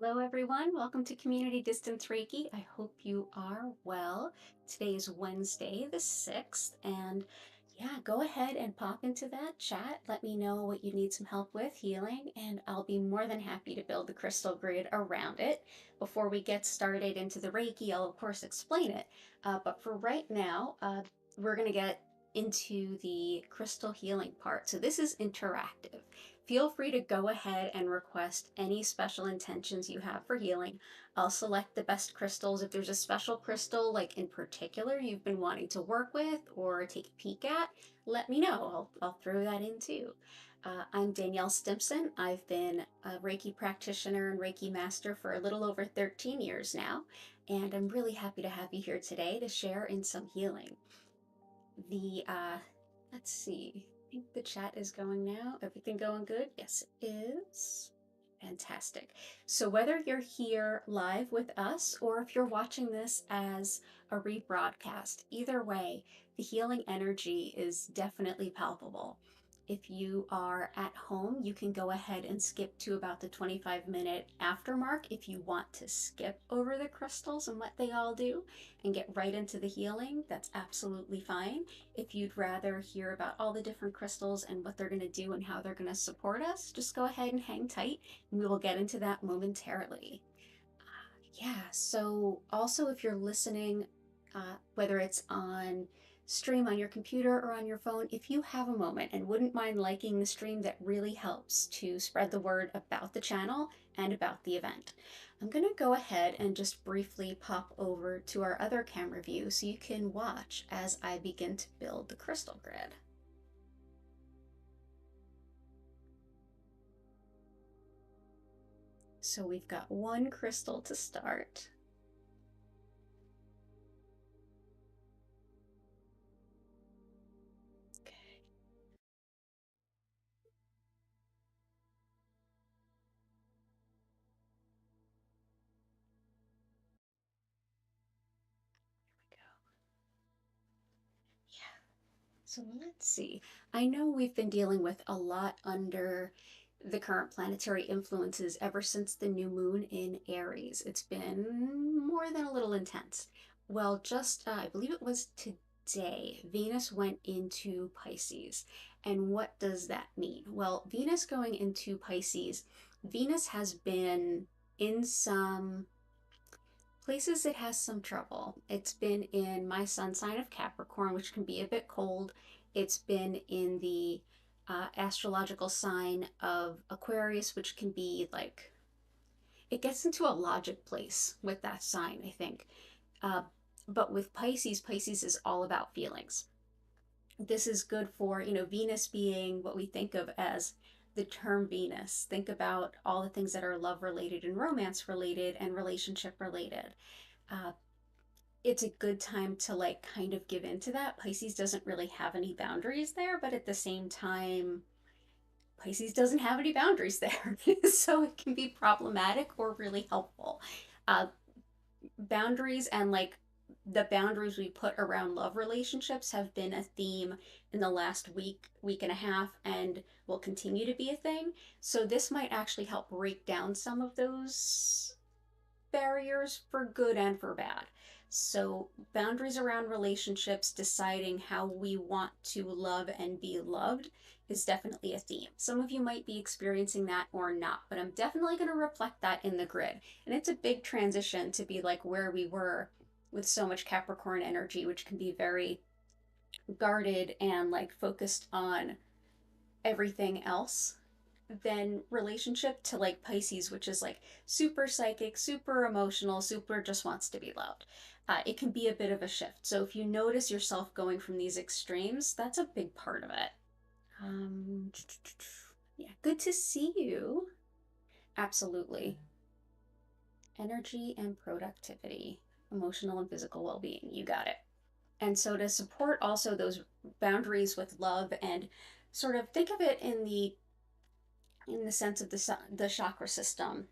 Hello, everyone. Welcome to Community Distance Reiki. I hope you are well. Today is Wednesday, the 6th, and yeah, go ahead and pop into that chat. Let me know what you need some help with healing, and I'll be more than happy to build the crystal grid around it. Before we get started into the Reiki, I'll of course explain it. But for right now, we're going to get into the crystal healing part. So this is interactive. Feel free to go ahead and request any special intentions you have for healing. I'll select the best crystals. If there's a special crystal, like in particular, you've been wanting to work with or take a peek at, let me know. I'll throw that in too. I'm Danielle Stimpson. I've been a Reiki practitioner and Reiki master for a little over 13 years now, and I'm really happy to have you here today to share in some healing. Let's see. I think the chat is going now. Everything going good? Yes, it is. Fantastic. So whether you're here live with us or if you're watching this as a rebroadcast, either way, the healing energy is definitely palpable. If you are at home, you can go ahead and skip to about the 25-minute after mark if you want to skip over the crystals and what they all do and get right into the healing. That's absolutely fine. If you'd rather hear about all the different crystals and what they're going to do and how they're going to support us, just go ahead and hang tight, and we will get into that momentarily. Yeah, so also if you're listening, whether it's on stream on your computer or on your phone, if you have a moment and wouldn't mind liking the stream, that really helps to spread the word about the channel and about the event. I'm going to go ahead and just briefly pop over to our other camera view so you can watch as I begin to build the crystal grid. So we've got one crystal to start. So let's see. I know we've been dealing with a lot under the current planetary influences ever since the new moon in Aries. It's been more than a little intense. Well, just I believe it was today, Venus went into Pisces. And what does that mean? Well, Venus going into Pisces, Venus has been in some places it has some trouble. It's been in my sun sign of Capricorn, which can be a bit cold. It's been in the astrological sign of Aquarius, which can be like, it gets into a logic place with that sign, I think. But with Pisces, Pisces is all about feelings. This is good for, Venus being what we think of as the term Venus. Think about all the things that are love related and romance related and relationship related. Uh, it's a good time to like kind of give into that. Pisces doesn't really have any boundaries there, but at the same time, Pisces doesn't have any boundaries there. So it can be problematic or really helpful. Uh, Boundaries and like the boundaries we put around love relationships have been a theme in the last week and a half, and will continue to be a thing. So this might actually help break down some of those barriers for good and for bad. So, boundaries around relationships, deciding how we want to love and be loved is definitely a theme. Some of you might be experiencing that or not, but I'm definitely going to reflect that in the grid. And it's a big transition to be like where we were with so much Capricorn energy, which can be very guarded and like focused on everything else than relationship, to like Pisces, which is like super psychic, super emotional, super just wants to be loved. It can be a bit of a shift. So if you notice yourself going from these extremes, that's a big part of it. Yeah, good to see you. Absolutely. Energy and productivity, emotional and physical well-being. You got it. And so to support also those boundaries with love, and sort of think of it in the sense of the chakra system.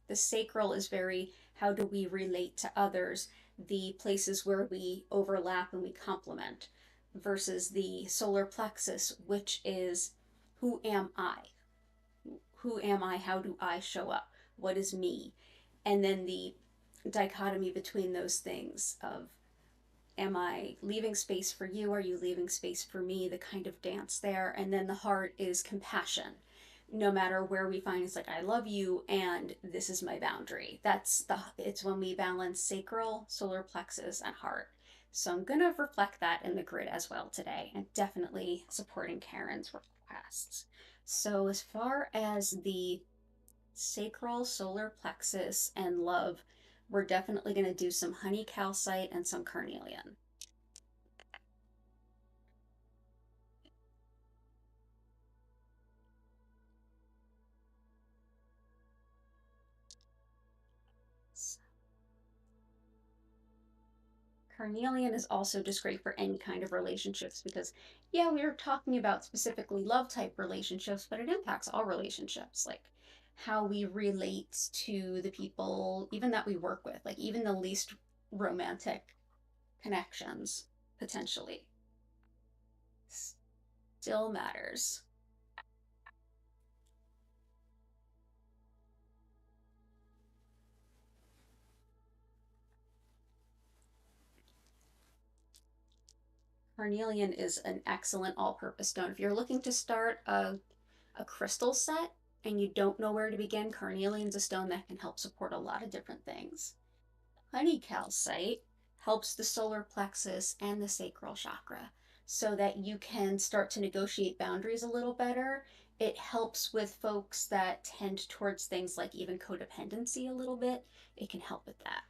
The sacral is very, how do we relate to others, the places where we overlap and we complement, versus the solar plexus, which is, who am I? Who am I? How do I show up? What is me? And then the dichotomy between those things of, am I leaving space for you? Are you leaving space for me? The kind of dance there. And then the heart is compassion. No matter where we find, it's like, I love you and this is my boundary. It's when we balance sacral, solar plexus, and heart. So I'm going to reflect that in the grid as well today, and definitely supporting Karen's requests. So as far as the sacral, solar plexus, and love, we're definitely going to do some honey calcite and some carnelian. Carnelian is also just great for any kind of relationships because, yeah, we are talking about specifically love type relationships, but it impacts all relationships, like how we relate to the people, even that we work with, like even the least romantic connections, potentially, still matters. Carnelian is an excellent all purpose stone. If you're looking to start a crystal set and you don't know where to begin, carnelian's a stone that can help support a lot of different things. Honey calcite helps the solar plexus and the sacral chakra so that you can start to negotiate boundaries a little better. It helps with folks that tend towards things like even codependency a little bit. It can help with that.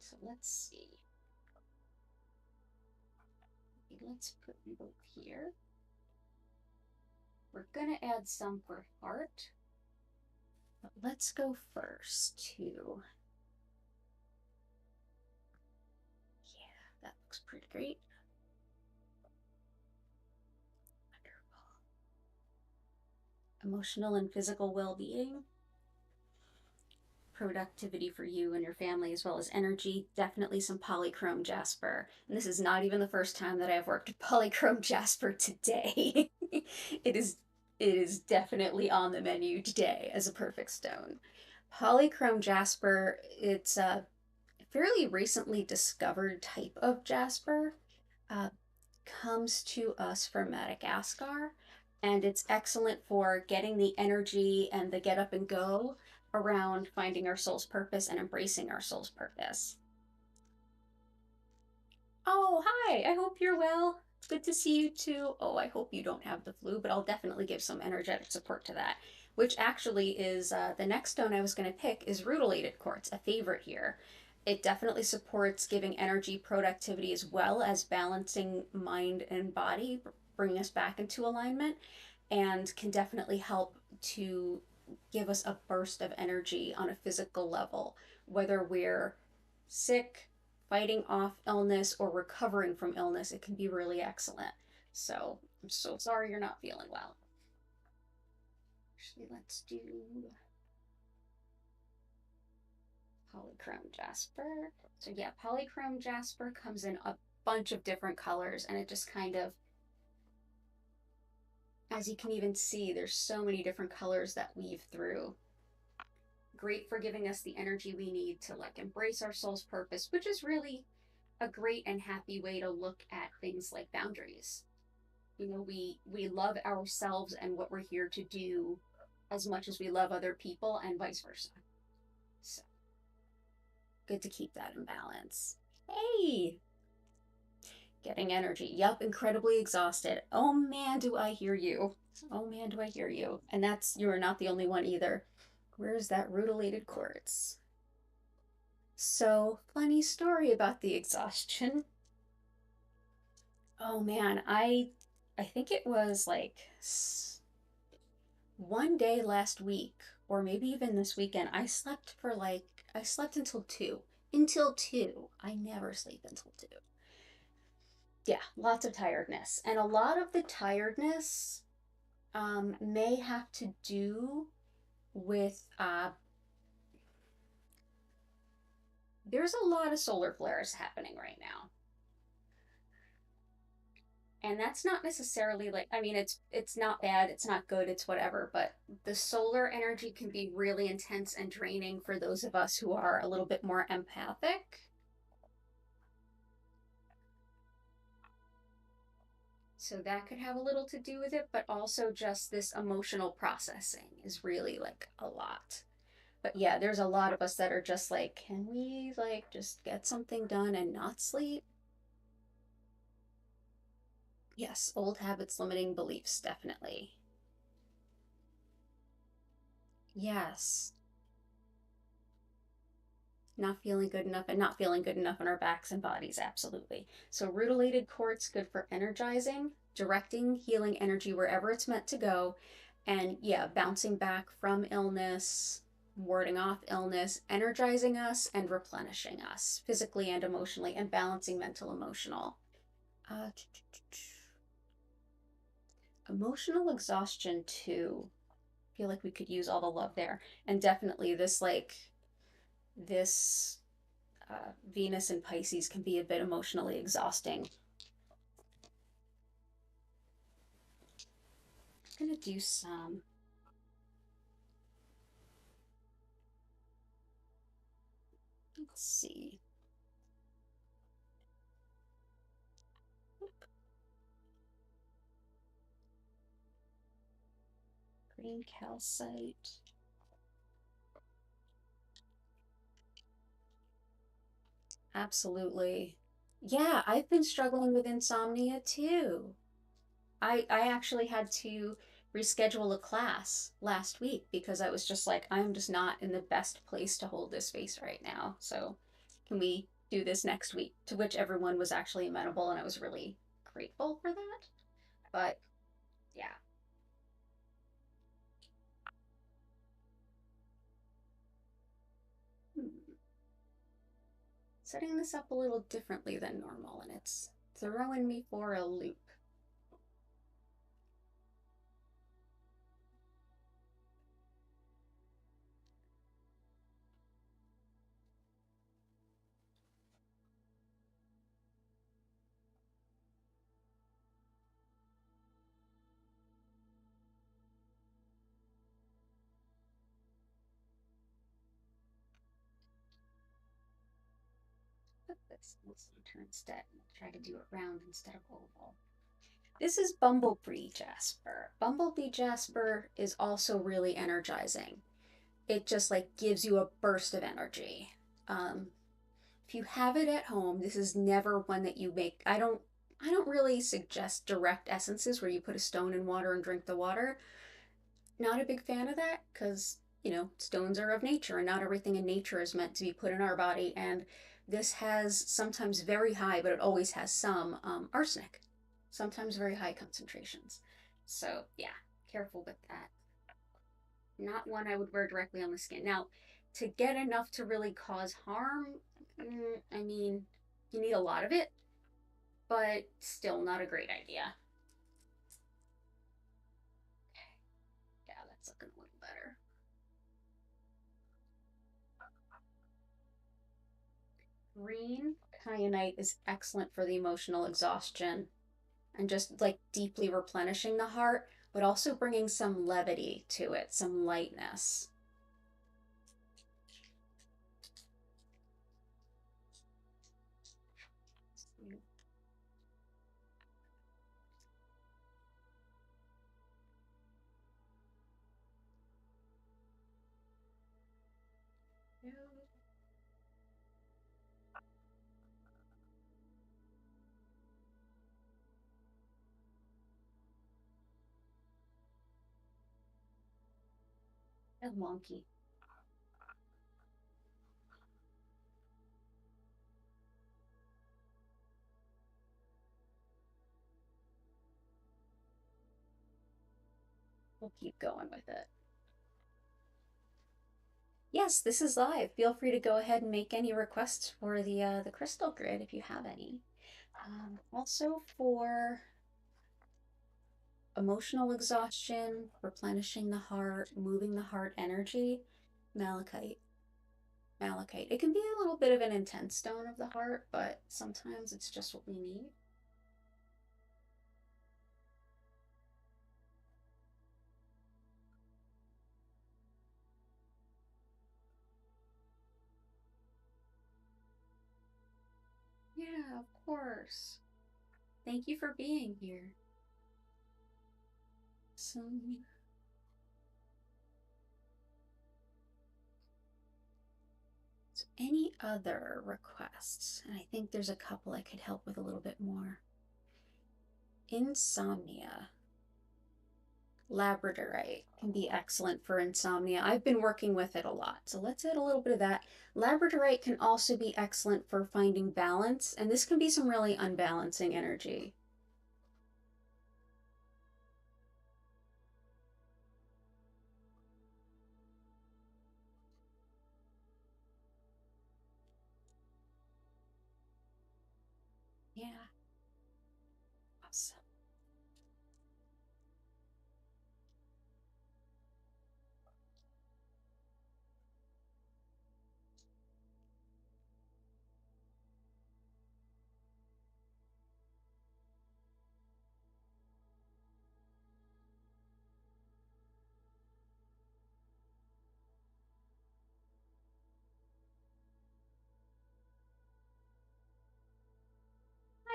So let's see. Let's put them both here. We're going to add some for heart. But let's go first to, yeah, that looks pretty great. Emotional and physical well-being, productivity for you and your family, as well as energy. Definitely some polychrome jasper. And this is not even the first time that I've worked with polychrome jasper today. it is it is definitely on the menu today as a perfect stone. Polychrome jasper, it's a fairly recently discovered type of jasper. Uh, Comes to us from Madagascar, and it's excellent for getting the energy and the get up and go around finding our soul's purpose and embracing our soul's purpose. Oh, hi, I hope you're well. Good to see you too. Oh, I hope you don't have the flu, but I'll definitely give some energetic support to that. Which actually is the next stone I was going to pick is rutilated quartz, a favorite here. It definitely supports giving energy, productivity, as well as balancing mind and body, bringing us back into alignment, and can definitely help to give us a burst of energy on a physical level, whether we're sick, fighting off illness, or recovering from illness. It can be really excellent. So I'm so sorry you're not feeling well. Actually, let's do polychrome jasper. So yeah, polychrome jasper comes in a bunch of different colors, and it just kind of, as you can even see, there's so many different colors that weave through. Great for giving us the energy we need to like embrace our soul's purpose, which is really a great and happy way to look at things like boundaries. You know, we love ourselves and what we're here to do as much as we love other people, and vice versa. So good to keep that in balance. Hey, getting energy. Yup, incredibly exhausted. Oh man, do I hear you. Oh man, do I hear you. And that's, you are not the only one either. Where's that rutilated quartz? So, funny story about the exhaustion. Oh man, I think it was like one day last week, or maybe even this weekend. I slept until 2. Until 2. I never sleep until 2. Yeah, lots of tiredness. And a lot of the tiredness may have to do with there's a lot of solar flares happening right now. And that's not necessarily like, I mean, it's not bad, it's not good, it's whatever, but the solar energy can be really intense and draining for those of us who are a little bit more empathic. So that could have a little to do with it, but also just this emotional processing is really like a lot. But yeah, there's a lot of us that are just like, can we like just get something done and not sleep? Yes, old habits, limiting beliefs, definitely. Yes. Not feeling good enough and not feeling good enough in our backs and bodies, absolutely. So, rutilated quartz, good for energizing, directing healing energy wherever it's meant to go, and yeah, bouncing back from illness, warding off illness, energizing us, and replenishing us physically and emotionally, and balancing mental emotional. Uh, Emotional exhaustion, too. I feel like we could use all the love there. And definitely this Venus and Pisces can be a bit emotionally exhausting. I'm gonna do some, let's see, green calcite. Absolutely. Yeah, I've been struggling with insomnia too. I actually had to reschedule a class last week because I was just like, I'm just not in the best place to hold this space right now. So, can we do this next week? To which everyone was actually amenable, and I was really grateful for that. But yeah. Hmm. Setting this up a little differently than normal, and it's throwing me for a loop. Put this in the center instead. Try to do it round instead of oval. This is bumblebee jasper. Bumblebee jasper is also really energizing. It just like gives you a burst of energy. Um, if you have it at home, this is never one that you make. I don't really suggest direct essences where you put a stone in water and drink the water. Not a big fan of that because, stones are of nature and not everything in nature is meant to be put in our body. And this has sometimes very high, but it always has some arsenic, sometimes very high concentrations. So, yeah, careful with that. Not one I would wear directly on the skin. Now, to get enough to really cause harm, I mean, you need a lot of it, but still not a great idea. Yeah, that's looking a little better. Green kyanite is excellent for the emotional exhaustion and just like deeply replenishing the heart, but also bringing some levity to it, some lightness. A monkey. We'll keep going with it. Yes, this is live. Feel free to go ahead and make any requests for the crystal grid if you have any. Also for emotional exhaustion, replenishing the heart, moving the heart energy, malachite. Malachite. It can be a little bit of an intense stone of the heart, but sometimes it's just what we need. Yeah, of course. Thank you for being here. Some any other requests? And I think there's a couple I could help with a little bit more. Insomnia. Labradorite can be excellent for insomnia. I've been working with it a lot, so let's add a little bit of that. Labradorite can also be excellent for finding balance, and this can be some really unbalancing energy. Yeah, awesome.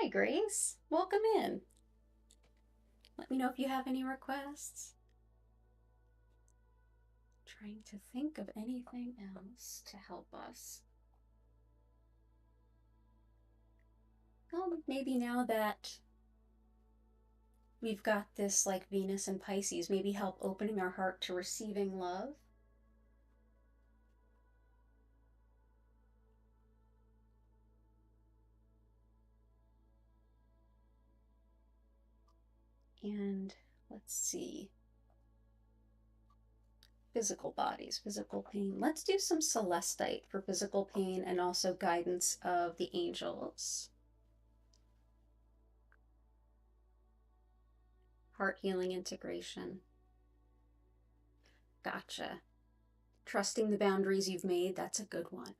Hi, Grace. Welcome in. Let me know if you have any requests. Trying to think of anything else to help us. Well, maybe now that we've got this like Venus and Pisces, maybe help opening our heart to receiving love. And let's see, physical bodies, physical pain. Let's do some celestite for physical pain and also guidance of the angels. Heart healing integration. Gotcha. Trusting the boundaries you've made, that's a good one.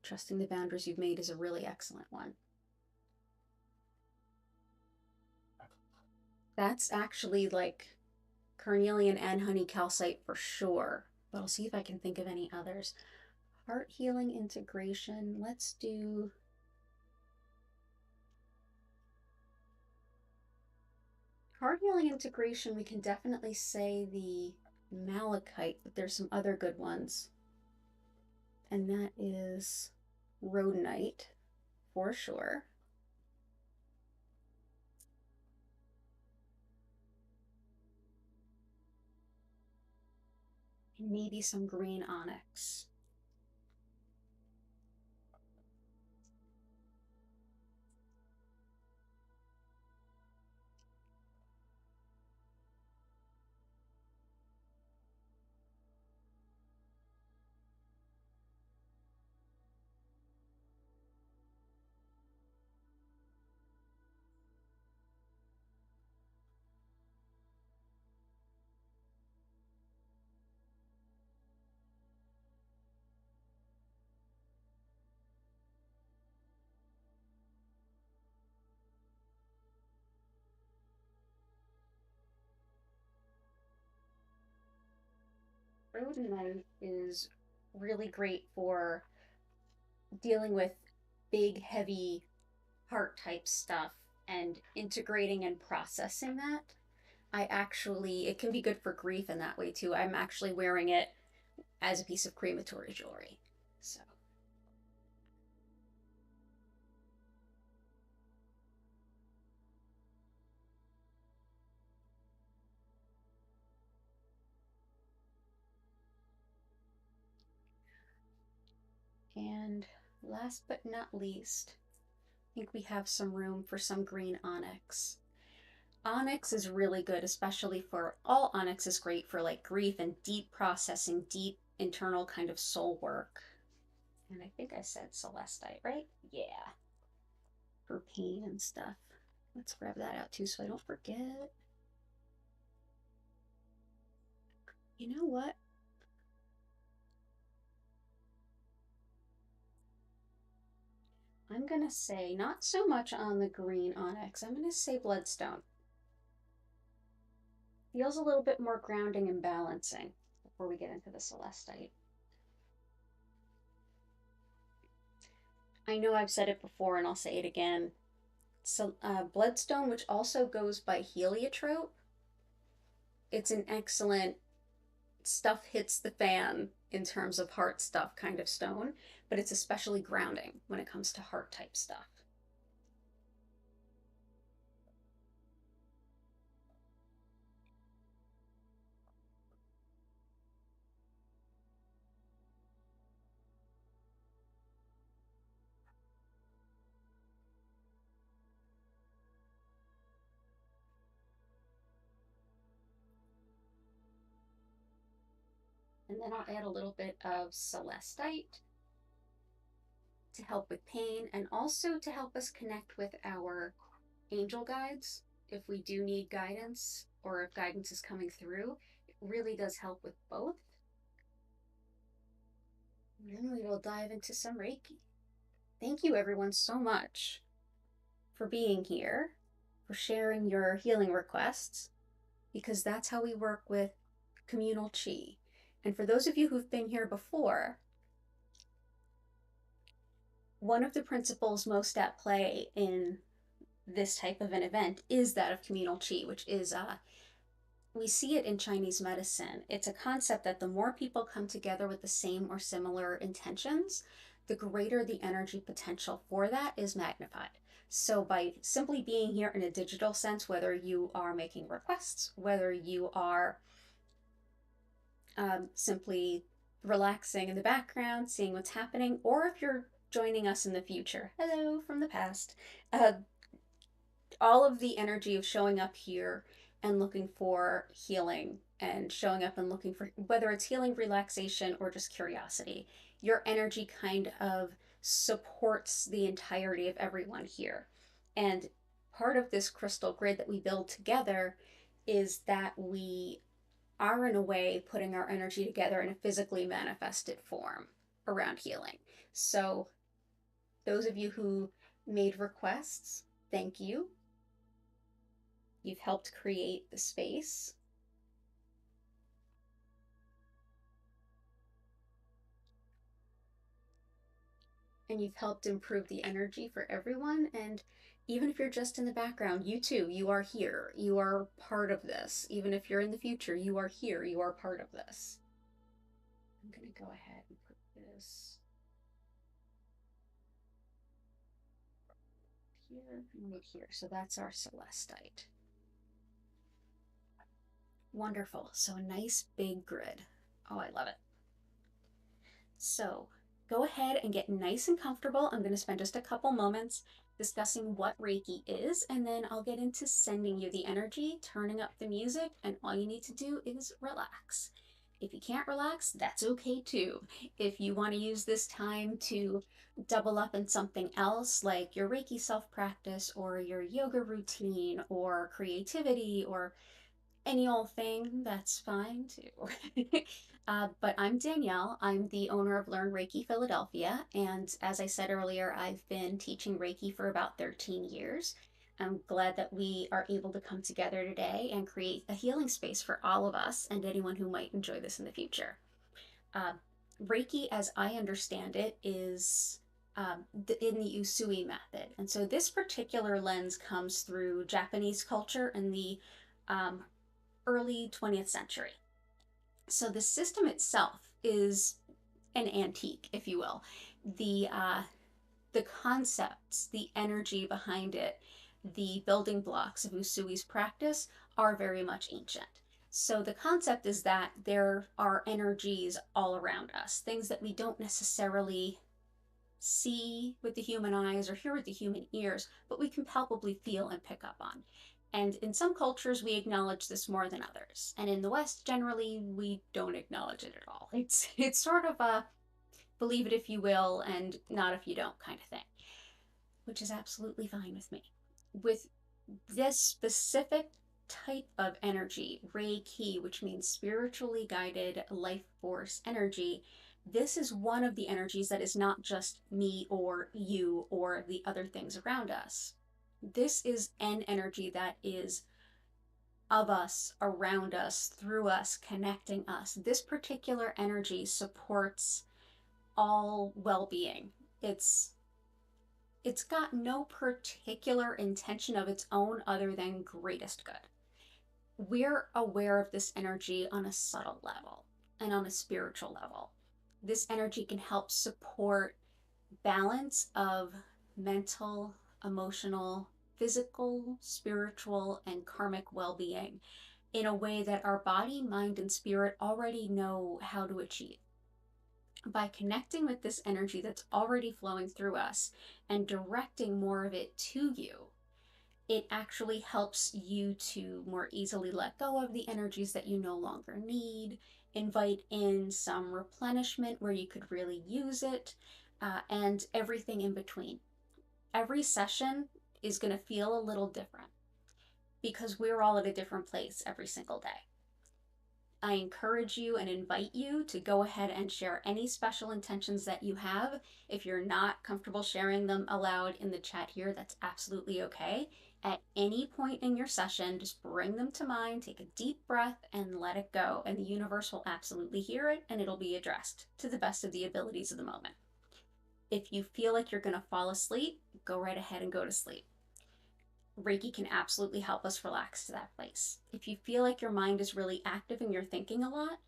Trusting the boundaries you've made is a really excellent one. That's actually like carnelian and honey calcite for sure, but I'll see if I can think of any others. Heart healing integration, let's do heart healing integration. We can definitely say the malachite, but there's some other good ones, and that is rhodonite for sure. And maybe some green onyx. Rhodonite is really great for dealing with big, heavy heart type stuff and integrating and processing that. It can be good for grief in that way too. I'm actually wearing it as a piece of crematory jewelry. So, and last but not least, I think we have some room for some green onyx. Onyx is really good, especially for all onyx is great for like grief and deep processing, deep internal kind of soul work. And I think I said celestite, right? Yeah. For pain and stuff. Let's grab that out too so I don't forget. You know what? I'm gonna say not so much on the green onyx. I'm gonna say bloodstone. Feels a little bit more grounding and balancing before we get into the celestite. I know I've said it before and I'll say it again. So, bloodstone, which also goes by heliotrope, it's an excellent stuff hits the fan in terms of heart stuff kind of stone, but it's especially grounding when it comes to heart type stuff. And then I'll add a little bit of celestite to help with pain and also to help us connect with our angel guides if we do need guidance or if guidance is coming through. It really does help with both. And then we will dive into some Reiki. Thank you, everyone, so much for being here, for sharing your healing requests, because that's how we work with communal chi. And for those of you who've been here before, one of the principles most at play in this type of an event is that of communal chi, which is we see it in Chinese medicine. It's a concept that the more people come together with the same or similar intentions, the greater the energy potential for that is magnified. So, by simply being here in a digital sense, whether you are making requests, whether you are simply relaxing in the background, seeing what's happening, or if you're joining us in the future, hello from the past, uh, all of the energy of showing up here and looking for healing and showing up and looking for whether it's healing, relaxation, or just curiosity, your energy kind of supports the entirety of everyone here. And part of this crystal grid that we build together is that we are, in a way, putting our energy together in a physically manifested form around healing. So, those of you who made requests, thank you. You've helped create the space. And you've helped improve the energy for everyone. And even if you're just in the background, you too, you are here. You are part of this. Even if you're in the future, you are here. You are part of this. I'm going to go ahead and put this here and right here. So that's our celestite. Wonderful. So a nice big grid. Oh, I love it. So go ahead and get nice and comfortable. I'm going to spend just a couple moments discussing what Reiki is, and then I'll get into sending you the energy, turning up the music, and all you need to do is relax. If you can't relax, that's okay too. If you want to use this time to double up in something else, like your Reiki self practice, or your yoga routine, or creativity, or any old thing, that's fine too. But I'm Danielle. I'm the owner of Learn Reiki Philadelphia. And as I said earlier, I've been teaching Reiki for about 13 years. I'm glad that we are able to come together today and create a healing space for all of us and anyone who might enjoy this in the future. Uh, Reiki, as I understand it, is in the Usui method. And so this particular lens comes through Japanese culture and the um, early 20th century. So the system itself is an antique, if you will. The concepts, the energy behind it, the building blocks of Usui's practice are very much ancient. So the concept is that there are energies all around us, things that we don't necessarily see with the human eyes or hear with the human ears, but we can palpably feel and pick up on. And in some cultures, we acknowledge this more than others. And in the West, generally, we don't acknowledge it at all. It's sort of a believe it if you will and not if you don't kind of thing, which is absolutely fine with me. With this specific type of energy, Reiki, which means spiritually guided life force energy, this is one of the energies that is not just me or you or the other things around us. This is an energy that is of us, around us, through us, connecting us. This particular energy supports all well being. It's It's got no particular intention of its own other than greatest good. We're aware of this energy on a subtle level and on a spiritual level. This energy can help support balance of mental, emotional, physical, spiritual, and karmic well-being in a way that our body, mind, and spirit already know how to achieve. By connecting with this energy that's already flowing through us and directing more of it to you, it actually helps you to more easily let go of the energies that you no longer need, invite in some replenishment where you could really use it, and everything in between. Every session is going to feel a little different because we're all at a different place every single day. I encourage you and invite you to go ahead and share any special intentions that you have. If you're not comfortable sharing them aloud in the chat here, that's absolutely okay. At any point in your session, just bring them to mind, take a deep breath, and let it go. And the universe will absolutely hear it, and it'll be addressed to the best of the abilities of the moment. If you feel like you're going to fall asleep, go right ahead and go to sleep. Reiki can absolutely help us relax to that place. If you feel like your mind is really active and you're thinking a lot,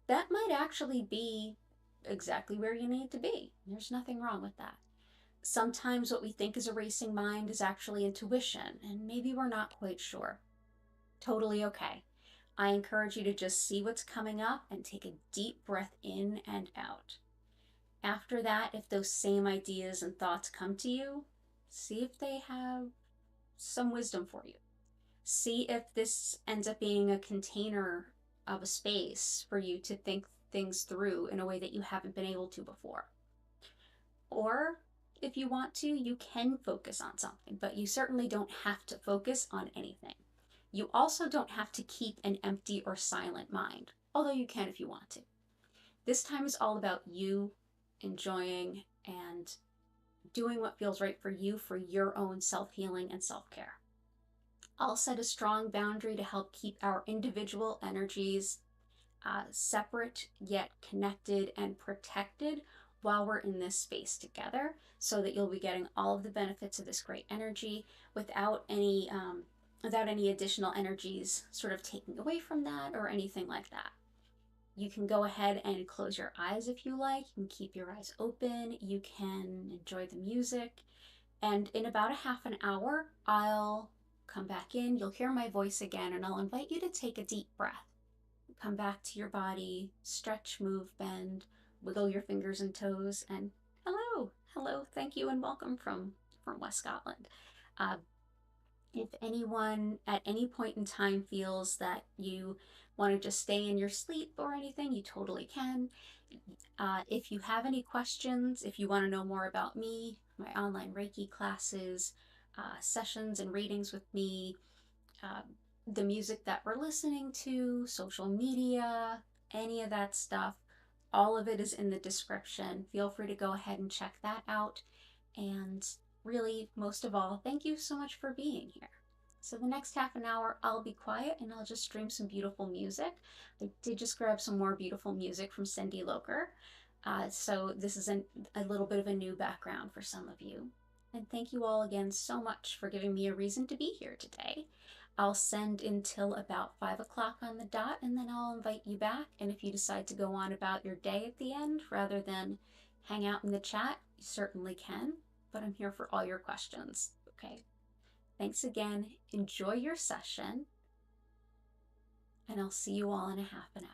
that might actually be exactly where you need to be. There's nothing wrong with that. Sometimes what we think is a racing mind is actually intuition, and maybe we're not quite sure. Totally okay. I encourage you to just see what's coming up and take a deep breath in and out. After that, if those same ideas and thoughts come to you, see if they have some wisdom for you. See if this ends up being a container of a space for you to think things through in a way that you haven't been able to before. Or if you want to, you can focus on something, but you certainly don't have to focus on anything. You also don't have to keep an empty or silent mind, although you can if you want to. This time is all about you enjoying and doing what feels right for you for your own self-healing and self-care. I'll set a strong boundary to help keep our individual energies separate yet connected and protected while we're in this space together, so that you'll be getting all of the benefits of this great energy without any additional energies sort of taking away from that or anything like that. You can go ahead and close your eyes if you like. You can keep your eyes open. You can enjoy the music. And in about a half an hour, I'll come back in. You'll hear my voice again, and I'll invite you to take a deep breath. Come back to your body, stretch, move, bend, wiggle your fingers and toes, and hello, thank you, and welcome from West Scotland. If anyone at any point in time feels that you want to just stay in your sleep or anything, you totally can. If you have any questions, if you want to know more about me, my online Reiki classes, sessions and readings with me, the music that we're listening to, social media, any of that stuff, all of it is in the description. Feel free to go ahead and check that out. And really, most of all, thank you so much for being here. So the next half an hour, I'll be quiet and I'll just stream some beautiful music. I did just grab some more beautiful music from Cindy Loker. So this is a little bit of a new background for some of you. And thank you all again so much for giving me a reason to be here today. I'll send until about 5 o'clock on the dot, and then I'll invite you back. And if you decide to go on about your day at the end rather than hang out in the chat, you certainly can. But I'm here for all your questions. Okay. Thanks again. Enjoy your session. And I'll see you all in a half an hour.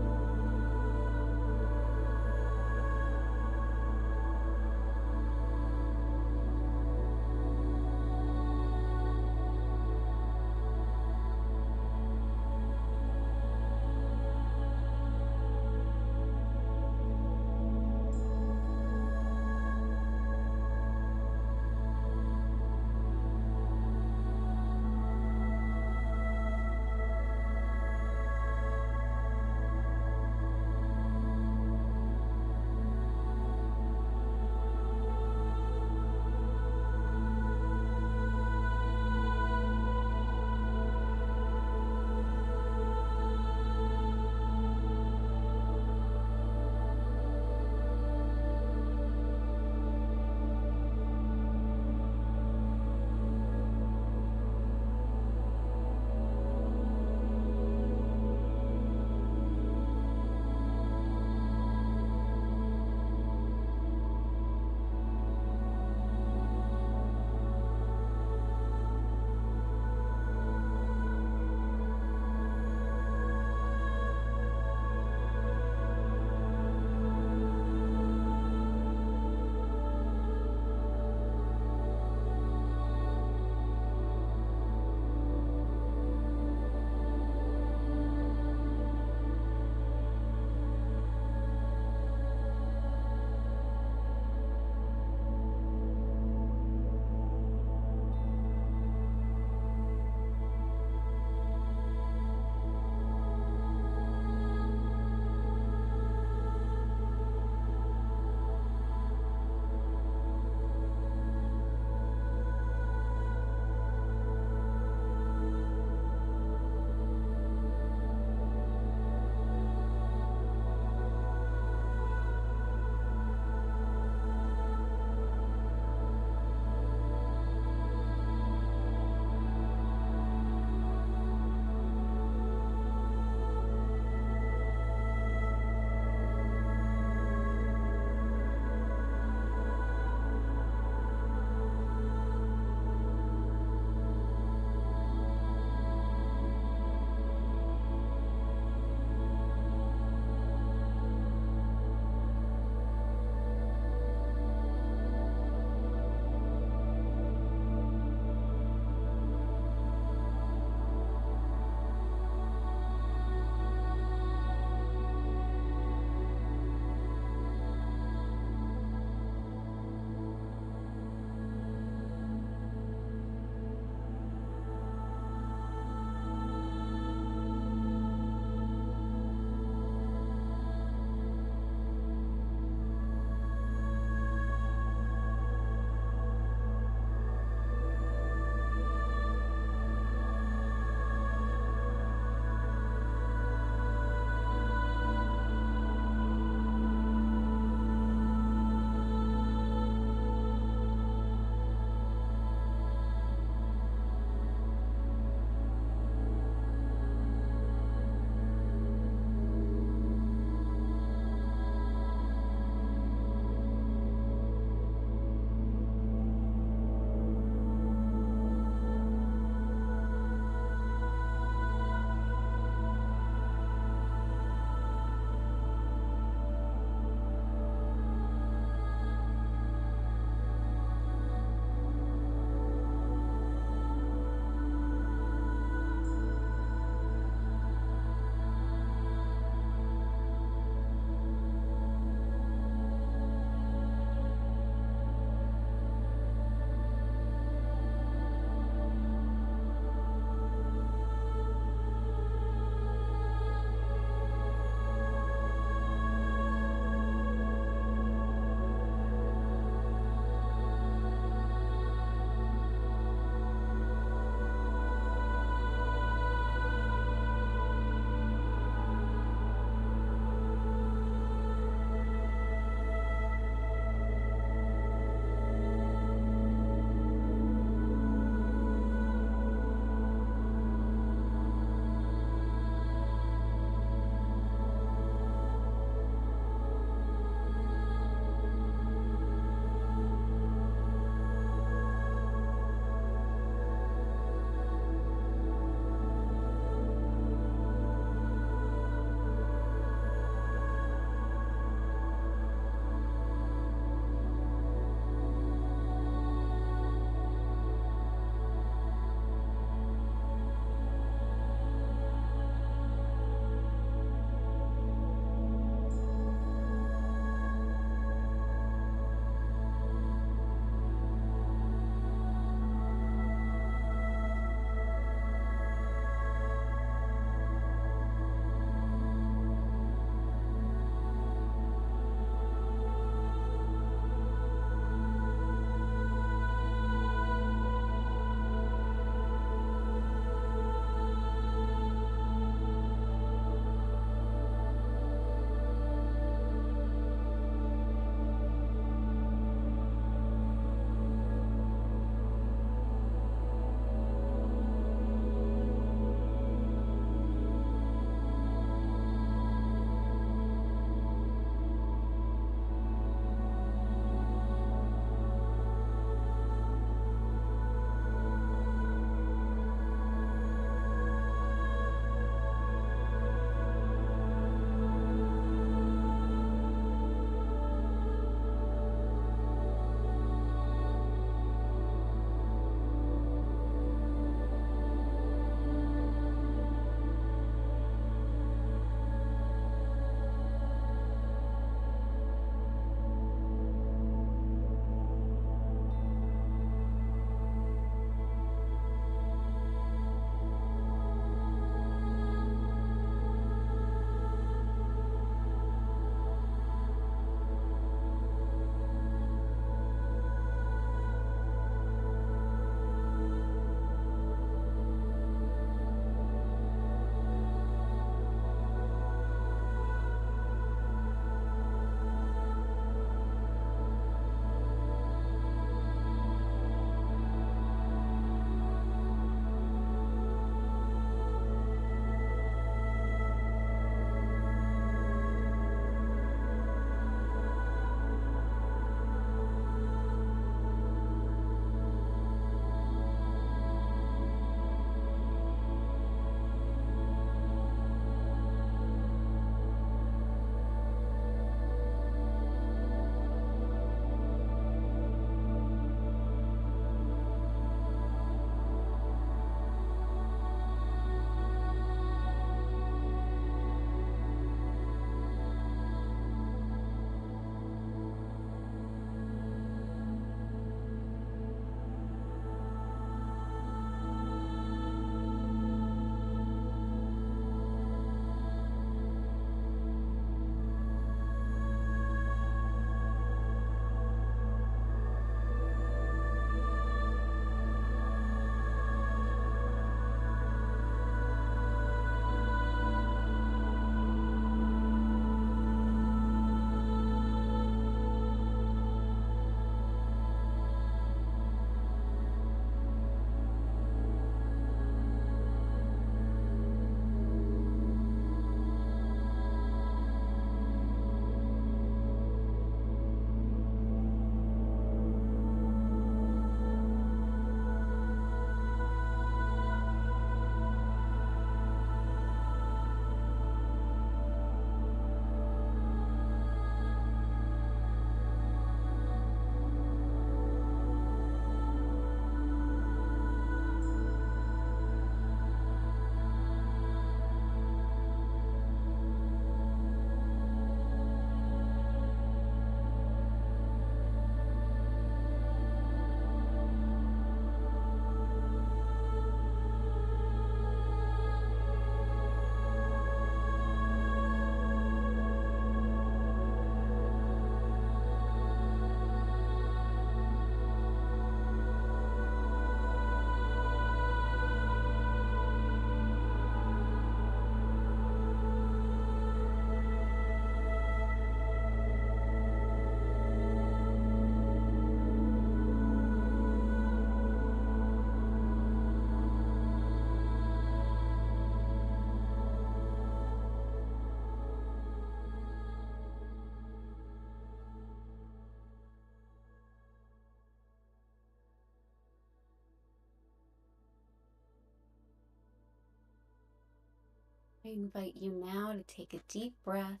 I invite you now to take a deep breath.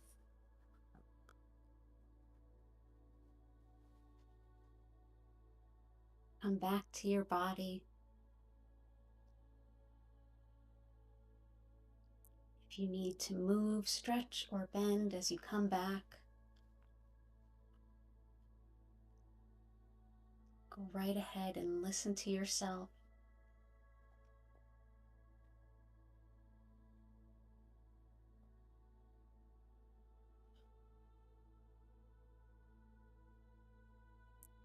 Come back to your body. If you need to move, stretch, or bend as you come back, go right ahead and listen to yourself.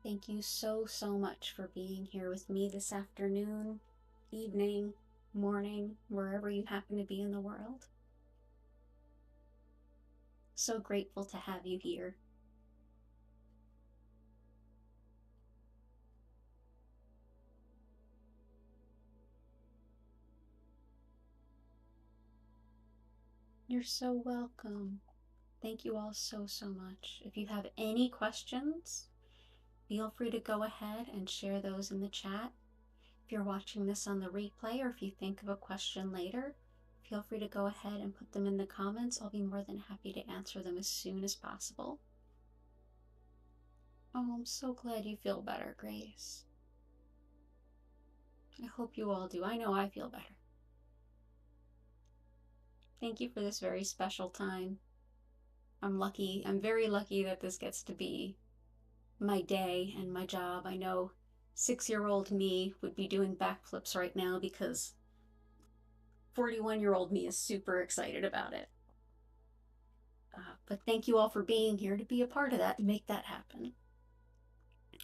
Thank you so, so much for being here with me this afternoon, evening, morning, wherever you happen to be in the world. So grateful to have you here. You're so welcome. Thank you all so, so much. If you have any questions, feel free to go ahead and share those in the chat. If you're watching this on the replay, or if you think of a question later, feel free to go ahead and put them in the comments. I'll be more than happy to answer them as soon as possible. Oh, I'm so glad you feel better, Grace. I hope you all do. I know I feel better. Thank you for this very special time. I'm very lucky that this gets to be my day and my job. I know 6-year-old me would be doing backflips right now because 41-year-old me is super excited about it. But thank you all for being here to be a part of that, to make that happen.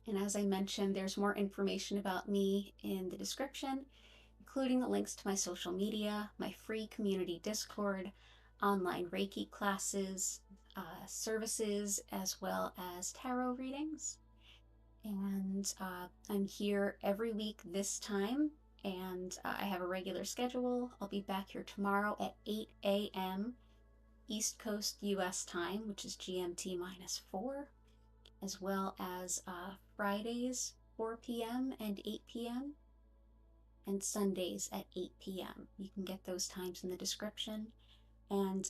And as I mentioned, there's more information about me in the description, including the links to my social media, my free community Discord, online Reiki classes, services, as well as tarot readings. And I'm here every week this time, and I have a regular schedule. I'll be back here tomorrow at 8 a.m. East Coast US time, which is GMT -4, as well as Fridays 4 p.m. and 8 p.m. and Sundays at 8 p.m. You can get those times in the description. And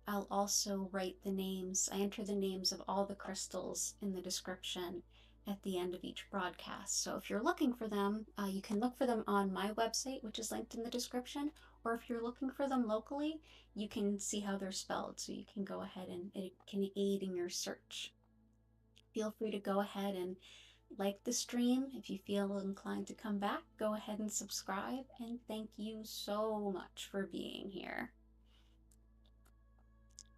I'll also write the names, I enter the names of all the crystals in the description at the end of each broadcast. So if you're looking for them, you can look for them on my website, which is linked in the description, or if you're looking for them locally, you can see how they're spelled, so you can go ahead and it can aid in your search. Feel free to go ahead and like the stream. If you feel inclined to come back, go ahead and subscribe, and thank you so much for being here.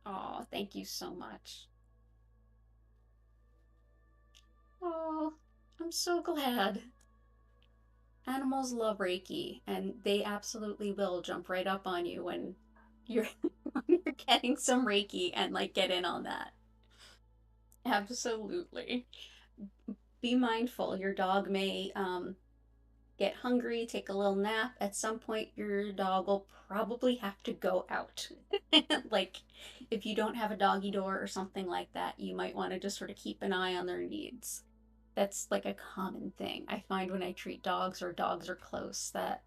Oh, thank you so much. Oh, I'm so glad. Animals love Reiki, and they absolutely will jump right up on you when you're, you're getting some Reiki and like get in on that. Absolutely. Be mindful. Your dog may get hungry, take a little nap. At some point, your dog will probably have to go out. Like, if you don't have a doggy door or something like that, you might want to just sort of keep an eye on their needs. That's like a common thing. I find when I treat dogs or dogs are close that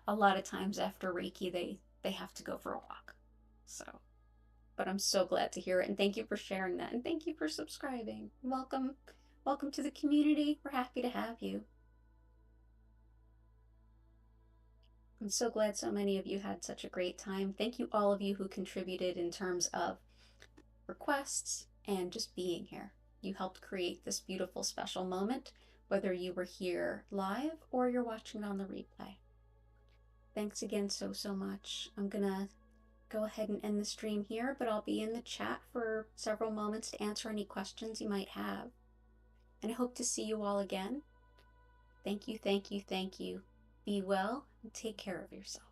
a lot of times after Reiki, they have to go for a walk. So, but I'm so glad to hear it, and thank you for sharing that, and thank you for subscribing. Welcome, welcome to the community. We're happy to have you. I'm so glad so many of you had such a great time. Thank you all of you who contributed in terms of requests and just being here. You helped create this beautiful special moment, whether you were here live or you're watching on the replay. Thanks again so, so much. I'm gonna go ahead and end the stream here, but I'll be in the chat for several moments to answer any questions you might have. And I hope to see you all again. Thank you, thank you, thank you. Be well and take care of yourself.